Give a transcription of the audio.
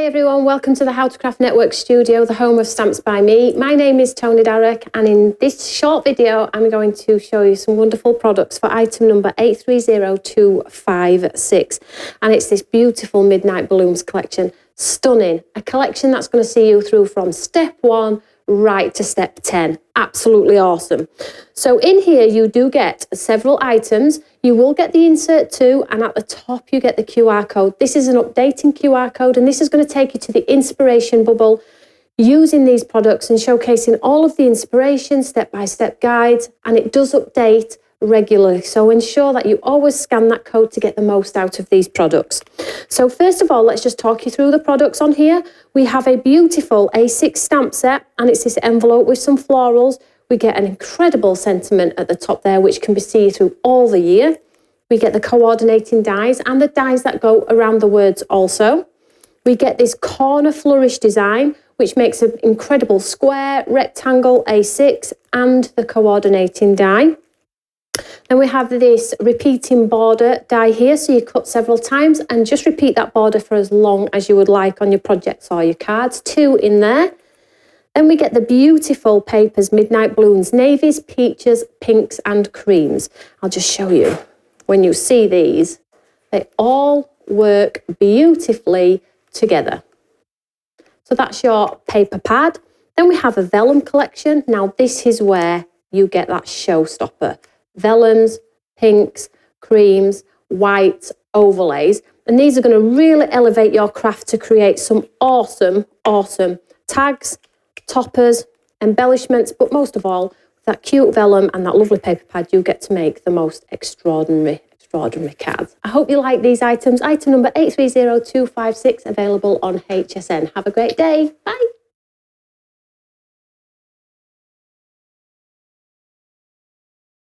everyone, welcome to the How to Craft Network studio, the home of Stamps by Me. My name is Tony Darroch, and in this short video I'm going to show you some wonderful products for item number 830256, and it's this beautiful Midnight Balloons collection. Stunning, a collection that's going to see you through from step 1 right to step 10. Absolutely awesome. So in here you do get several items. You will get the insert too, and at the top you get the QR code. This is an updating QR code, and this is going to take you to the inspiration bubble using these products and showcasing all of the inspiration, step-by-step guides, and it does update regularly. So ensure that you always scan that code to get the most out of these products. So first of all, let's just talk you through the products on here. We have a beautiful A6 stamp set, and it's this envelope with some florals. We get an incredible sentiment at the top there, which can be seen through all the year. We get the coordinating dies and the dies that go around the words also. We get this corner flourish design, which makes an incredible square, rectangle, A6, and the coordinating die. Then we have this repeating border die here, so you cut several times and just repeat that border for as long as you would like on your projects or your cards. 2 in there. Then we get the beautiful papers, Midnight Balloons, navies, peaches, pinks and creams. I'll just show you. When you see these, they all work beautifully together. So that's your paper pad. Then we have a vellum collection. Now this is where you get that showstopper. Vellums, pinks, creams, whites, overlays. And these are going to really elevate your craft to create some awesome tags, toppers, embellishments, but most of all, that cute vellum and that lovely paper pad, you get to make the most extraordinary cards. I hope you like these items. Item number 830256, available on HSN. Have a great day. Bye.